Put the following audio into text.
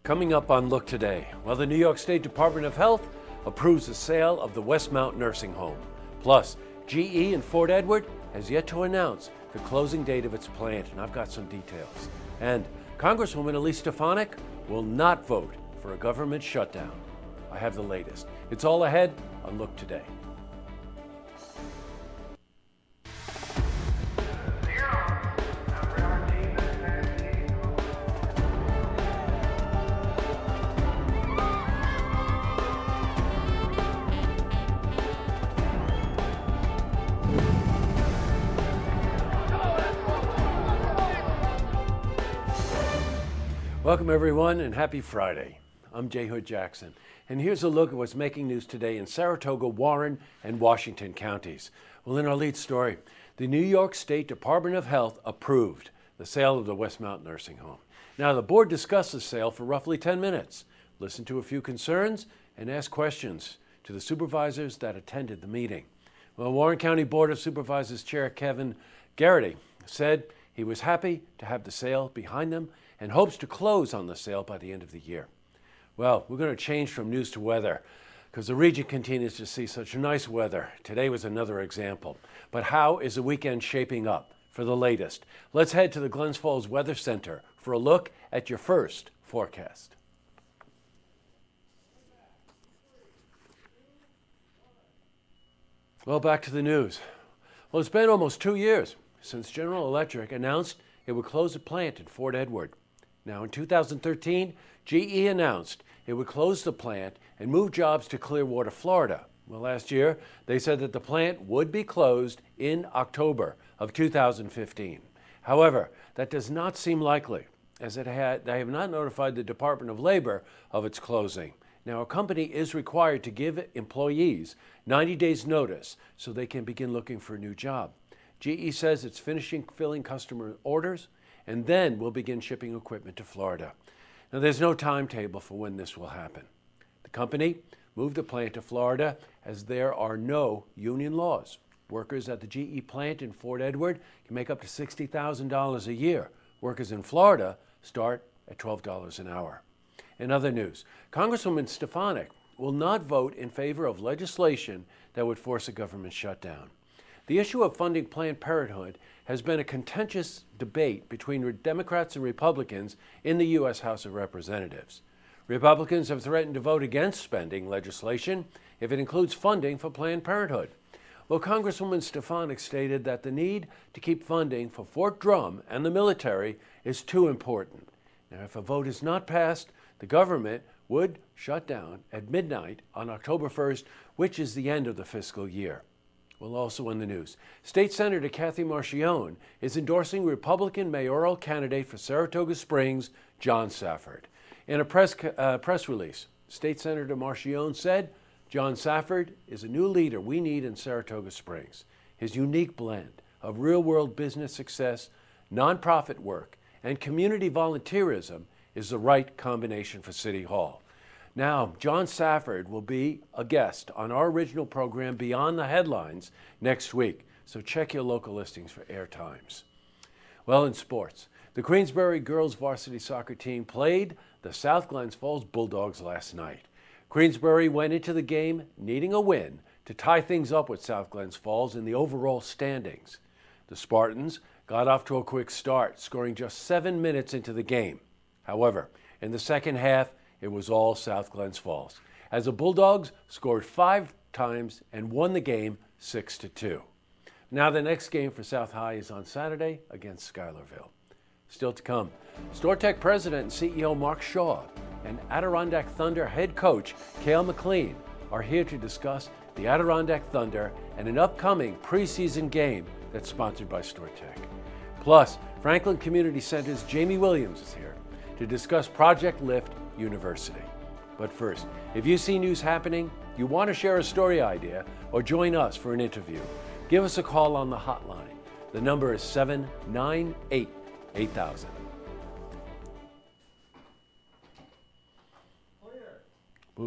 Coming up on Look Today, well, the New York State Department of Health approves the sale of the Westmount Nursing Home. Plus, GE in Fort Edward has yet to announce the closing date of its plant, and I've got some details. And Congresswoman Elise Stefanik will not vote for a government shutdown. I have the latest. It's all ahead on Look Today. Welcome everyone and happy Friday. I'm Jay Hood Jackson, and here's a look at what's making news today in Saratoga, Warren, and Washington counties. Well, in our lead story, the New York State Department of Health approved the sale of the Westmount Nursing Home. Now, the board discussed the sale for roughly 10 minutes, listened to a few concerns, and asked questions to the supervisors that attended the meeting. Well, Warren County Board of Supervisors Chair Kevin Garrity said he was happy to have the sale behind them and hopes to close on the sale by the end of the year. Well, we're going to change from news to weather because the region continues to see such nice weather. Today was another example. But how is the weekend shaping up? For the latest, let's head to the Glens Falls Weather Center for a look at your first forecast. Well, back to the news. Well, it's been almost 2 years since General Electric announced it would close a plant in Fort Edward. Now, in 2013, GE announced it would close the plant and move jobs to Clearwater, Florida. Well, last year, they said that the plant would be closed in October of 2015. However, that does not seem likely, as they have not notified the Department of Labor of its closing. Now, a company is required to give employees 90 days notice so they can begin looking for a new job. GE says it's finishing filling customer orders and then will begin shipping equipment to Florida. Now, there's no timetable for when this will happen. The company moved the plant to Florida as there are no union laws. Workers at the GE plant in Fort Edward can make up to $60,000 a year. Workers in Florida start at $12 an hour. In other news, Congresswoman Stefanik will not vote in favor of legislation that would force a government shutdown. The issue of funding Planned Parenthood has been a contentious debate between Democrats and Republicans in the U.S. House of Representatives. Republicans have threatened to vote against spending legislation if it includes funding for Planned Parenthood. Well, Congresswoman Stefanik stated that the need to keep funding for Fort Drum and the military is too important. Now, if a vote is not passed, the government would shut down at midnight on October 1st, which is the end of the fiscal year. Well, also in the news, State Senator Kathy Marchione is endorsing Republican mayoral candidate for Saratoga Springs, John Safford. In a press release, State Senator Marchione said, "John Safford is a new leader we need in Saratoga Springs. His unique blend of real-world business success, nonprofit work, and community volunteerism is the right combination for City Hall." Now, John Safford will be a guest on our original program Beyond the Headlines next week, so check your local listings for air times. Well, in sports, the Queensbury girls varsity soccer team played the South Glens Falls Bulldogs last night. Queensbury went into the game needing a win to tie things up with South Glens Falls in the overall standings. The Spartans got off to a quick start, scoring just 7 minutes into the game. However, in the second half, it was all South Glens Falls, as the Bulldogs scored 5 times and won the game 6-2. Now the next game for South High is on Saturday against Schuylerville. Still to come, StorTech President and CEO Mark Shaw and Adirondack Thunder head coach Cale McLean are here to discuss the Adirondack Thunder and an upcoming preseason game that's sponsored by StorTech. Plus, Franklin Community Center's Jamie Williams is here to discuss Project Lift University. But first, if you see news happening, you want to share a story idea, or join us for an interview, give us a call on the hotline. The number is 798-8000.